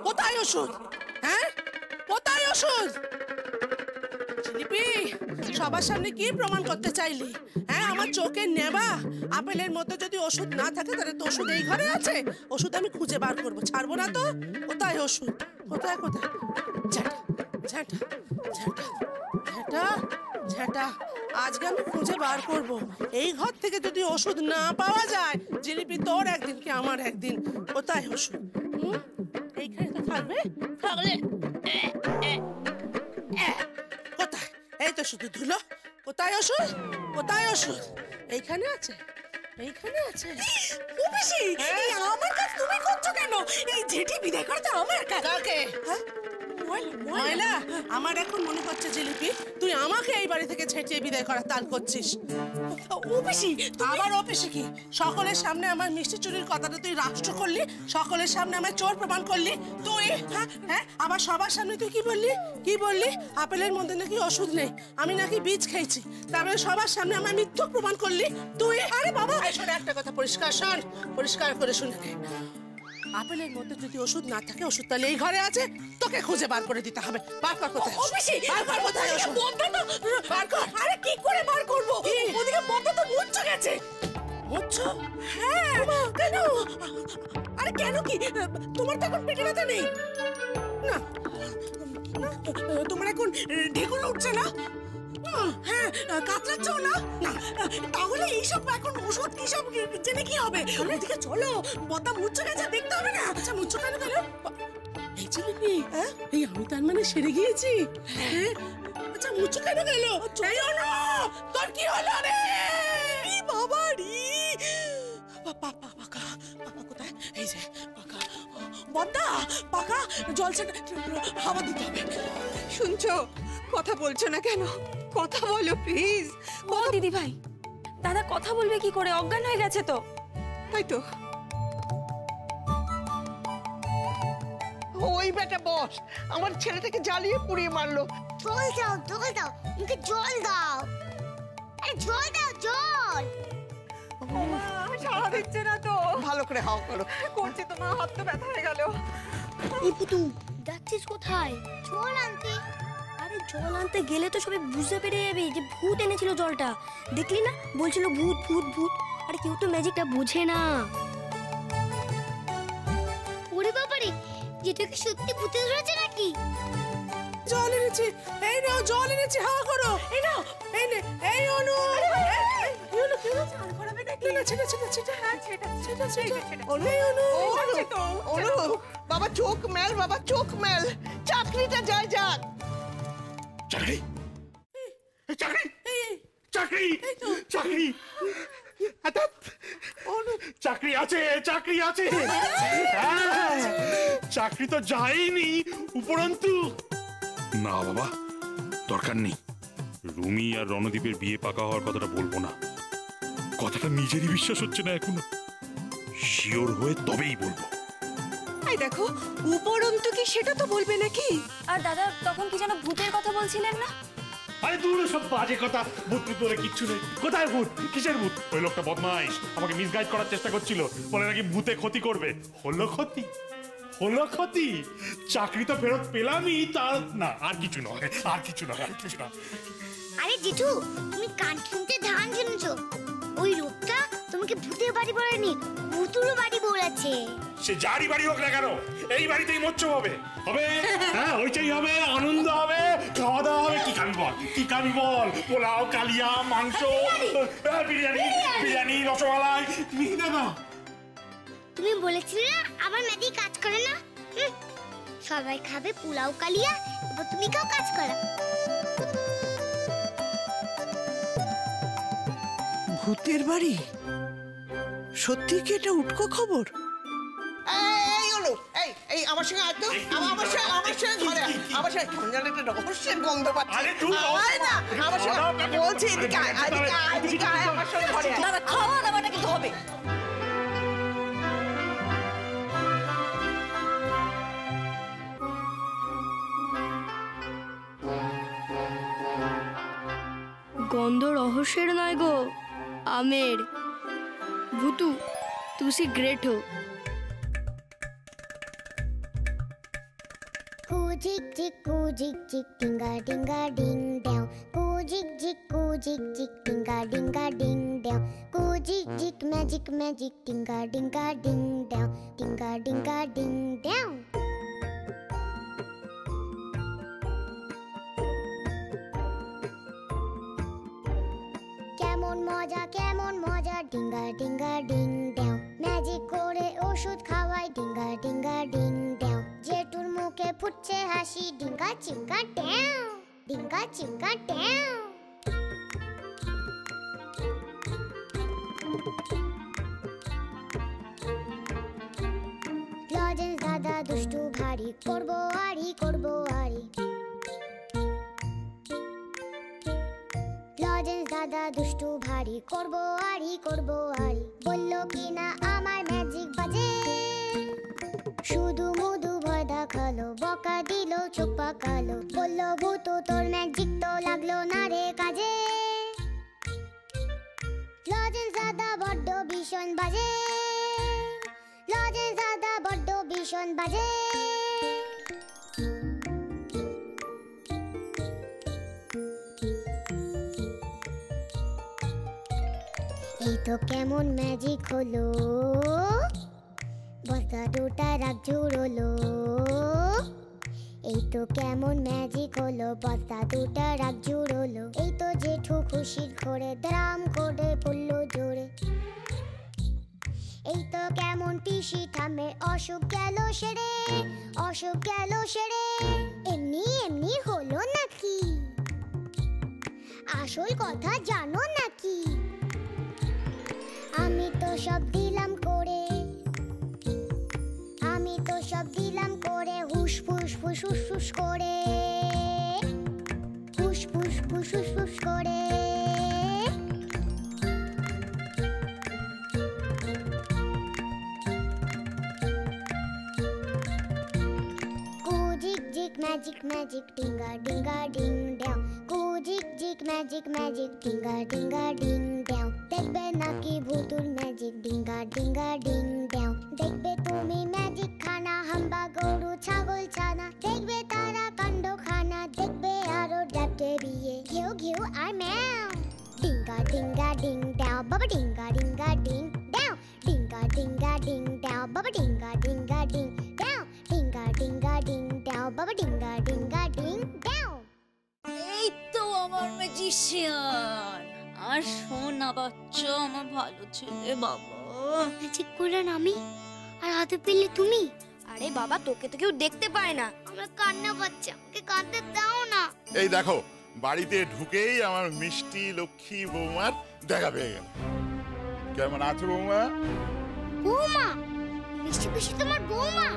কোথায় ওষুধ? হ্যাঁ, কোথায় ওষুধ? জিলিপি, সবার সামনে কি প্রমাণ করতে চাইলি? হ্যাঁ, আমার চোখের নেবা। আপেলের মধ্যে যদি ওষুধ না থাকে তাহলে তো ওষুধ এই ঘরে আছে। ওষুধ আমি খুঁজে বার করবো, ছাড়বো না তো। কোথায় ওষুধ? কোথায় কোথায়? ঝাঁটা ঝাঁটা ঝাঁটা ঝাঁটা ঝাঁটা, আজকে আমি খুঁজে বার করব। এই ঘর থেকে যদি ওষুধ না পাওয়া যায়, জিলিপি তোর একদিন কি আমার একদিন। কোথায় ওষুধ? এইখানে তো থাকবে। থাকলে কোথায়? এই তো শুধু ধুলো। কোথায় ওষুধ? কোথায় ওষুধ? এইখানে আছে, এইখানে আছে। পিসি, এই আমার কাজ তুমি করছো কেন? এই জেঠি বিদায় করতে আমার কাজ। কাকে? ময়লা, আমার এখন মনে হচ্ছে জিলিপি তুই আমাকে এই বাড়ি থেকে ছেঁটিয়ে বিদায় করার তাল করছিস। পিসি, আবার অফিসে কি? সকলের সামনে আমার মিষ্টি চুরির কথাটা তুই রাষ্ট্র করলি, সকলের সামনে আমার চোর প্রমাণ করলি তুই। হ্যাঁ, আবার সবার সামনে তুই কি বললি? কি বললি? আপেলের মধ্যে নাকি ওষুধ নেই, আমি নাকি বীজ খেয়েছি। তারপরে সবার সামনে আমার মিথ্যুক প্রমাণ করলি তুই। আরে বাবা, শোন একটা কথা, পরিষ্কার শোন, পরিষ্কার করে শুনে নে। আপেলের মধ্যে যদি ওষুধ না থাকে, ওষুধ তাহলে এই ঘরে আছে, তোকে খুঁজে বার করে দিতে হবে। বার কর কোথায় পিসি, বার কর কোথায় ওষুধ। বার কর। আরে কি করে বার করব? ওদিকে বন্ধ তো মুচ্ছ গেছে। মুচ্ছ? হ্যাঁ, কেন? আরে কেন কি? তোমার তো এখন পেটে ব্যথা নেই না, তোমার এখন ঢেকুর উঠছে না? হ্যাঁ, কাতরাচ্ছ না? তাহলে এইসব এখন ওষুধ কি সব জেনে কি হবে? এদিকে চলো, বদা মুচ্ছ গেছে, দেখতে হবে না? আচ্ছা, মুচ্ছ কেন গেল? এই জিলিপি, এই আমি তার মানে সেরে গিয়েছি? হ্যাঁ, আচ্ছা মুচ্ছ কেন গেল? এই অনু, তোর কি হলো রে? বাবা রে, পাকা কোথায়? এই যে পাকা, বদা পাকা, জল হাওয়া দিতে হবে। শুনছো? কথা বলছো না কেন? কথা বলো প্লিজ। ও দিদি ভাই, দাদা কথা বলবে কি করে? অজ্ঞান হয়ে গেছে তো। তাই তো। ওই বেটা বস আমার ছেলেটাকে জ্বালিয়ে পুড়িয়ে মারলো। জল দাও, জল দাও, মুখে জল দাও। আরে জল দাও, জল। সাড়া দিচ্ছে না তো। ভালো করে হাওয়া করো। করছি তো মা, হাত তো ব্যথা হয়ে গেল। এই পুতু, যাচ্ছিস কোথায়? জল আনতে। আরে জল আনতে গেলে তো সবাই বুঝতে পেরে যাবে যে ভূত এনেছিল জলটা। দেখলি না, বলছিল ভূত ভূত ভূত। আরে কেউ তো ম্যাজিকটা বোঝে না। ওরে বাবারে, যেটা কি সত্যি ভূতে ধরেছে নাকি? জল এনেছি, এই নাও জল এনেছি, হাওয়া করো। এই নাও, এই নে, এই অনু। বাবা চোখ মেল, বাবা চোখ মেল, চাকরিটা যায় যাক। চাকরি চাকরি চাকরি চাকরি চাকরি আছে, চাকরি আছে। চাকরি তো যায়নি, উপরন্তু না বাবা দরকার নেই। রুমি আর রণদীপের বিয়ে পাকা হওয়ার কথাটা বলবো না, কথাটা নিজেরই বিশ্বাস হচ্ছে না এখনো। শিওর হয়ে তবেই বলবো। এই দেখো, উপরন্তু কি সেটা তো বলবে নাকি? আর দাদা তখন কি যেন ভূতের কথা বলছিলেন না? আরে দূর সব বাজে কথা, ভূত বলে কিচ্ছু নেই। কোথায় ভূত? কিসের ভূত? ওই লোকটা বদমাইশ, আমাকে মিসগাইড করার চেষ্টা করছিল, বলে নাকি ভূতে ক্ষতি করবে। হলো ক্ষতি, হলো ক্ষতি। চাকরি তো ফেরত পেলামই, তার না আর কিছু নয়, আর কিছু নয়, আর কিছু নয়। আরে জেঠু, তুমি কান শুনতে ধান শুনছো? ওই লোকটা তোমাকে ভূতের বাড়ি বলেনি, ভূতুর বাড়ি বলেছে। সে যারই বাড়ি হোক না কেন, এই বাড়িতেই মৎস্য হবে, হবে। হ্যাঁ, ওইটাই হবে, আনন্দ হবে, খাওয়া দাওয়া হবে। কি খাবি বল, কি খাবি বল? পোলাও, কালিয়া, মাংস, বিরিয়ানি, বিরিয়ানি, রসমালাই। তুমি না, তুমি বলেছিলে না আমার মেয়েদি কাজ করে না? সবাই খাবে পোলাও কালিয়া, এবার তুমি খাও কাজ করা। ভূতের বাড়ি? সত্যি কি এটা উটকো খবর? এই হলো, এই আমার সঙ্গে আয় তো, আমার সঙ্গে ঘরে আয়, আমার সঙ্গে কেমন যেন একটা রহস্যের গন্ধ পাচ্ছি। আরে তুই আয় না, আমার সঙ্গে বলছি, এদিকে আয়, এদিকে আয়, আমার সঙ্গে ঘরে আয়। দাদা খাওয়া দাওয়াটা কিন্তু হবে। গন্ধ রহস্যের নয় গো, আমের। ভূতু, तुसी ग्रेट हो। Kujik jik dinga dinga ding down. Kujik jik dinga dinga ding down. Kujik jik magic dinga dinga ding down. Dinga dinga ding down. কেমন মজা ডিঙ্গা ডিঙ্গা ডিং ড্যাও ম্যাজিক করে ওষুধ খাওয়াই ডিঙ্গা ডিঙ্গা ডিং ড্যাও জেঠুর মুখে ফুটছে হাসি ডিঙ্গা চিঙ্গা ড্যাও ডিঙ্গা চিঙ্গা ড্যাও লজেন্স দাদা দুষ্টু ভারী করবো আরি লজেন্স দাদা দুষ্টু ভারী করবো আরি বললো কিনা আমার ম্যাজিক বাজে শুধু মধু ভয় দেখালো বকা দিল চোখ পাকালো বললো ভূত তোর ম্যাজিক তো লাগলো না রে কাজে লজেন্স দাদা বড্ড ভীষণ বাজে লজেন্স দাদা বড্ড ভীষণ বাজে এই তো কেমন ম্যাজিক হলো বস্তা দুটা রাগ জুড়লো এই তো কেমন ম্যাজিক হলো বস্তা দুটা রাগ জুড়লো এই তো জেঠু খুশির ঘরে দ্রাম করে পড়লো জোরে এই তো কেমন পিসি থামে অসুখ গেল সেরে এমনি হলো নাকি আসল কথা জানো নাকি আমি তো সব দিলাম করে হুস ফুস ফুস ফুস ফুস করে হুস ফুস ফুস ফুস ফুস করে কুজিক জিক ম্যাজিক ডিঙ্গা ডিঙ্গা ডিং ড্যাও কুজিক জিক ম্যাজিক ডিঙ্গা ডিঙ্গা ডিং ড্যাও দেখবে নাকি ভুতুর ম্যাজিক ডিঙ্গা ডিঙ্গা ডিং ড্যাও দেখবে তুমি ম্যাজিক খানা হাম্বা গরু ছাগল ছানা দেখবে তারা কাণ্ড খানা দেখবে আরো ব্যাকটেরিয়া ঘেউ আর ম্যাও ডিঙ্গা ডিঙ্গা ডিং ড্যাও বাবা ডিঙ্গা ডিঙ্গা ডিং ড্যাও ডিঙ্গা ডিঙ্গা ডিং ড্যাও বাবা ডিঙ্গা ডিঙ্গা ডিং ড্যাও ডিঙ্গা ডিঙ্গা ডিং ড্যাও বাবা ডিঙ্গা ডিঙ্গা ডিং ড্যাও এই তো আমার ম্যাজিশিয়ান, আর সোনা বাচ্চা, আমার ভালো ছেলে বাবা। ম্যাজিক করলেন আমি আর হাতে পেলে তুমি। আরে বাবা, তোকে তো কেউ দেখতে পায় না। আমরা কান্না পাচ্ছে, আমাকে কাঁদতে দাও না। এই দেখো, বাড়িতে ঢুকেই আমার মিষ্টি লক্ষ্মী বৌমার দেখা পেয়ে গেল। কেমন আছো বৌমা? বৌমা? মিষ্টি পিসি তোমার বৌমা?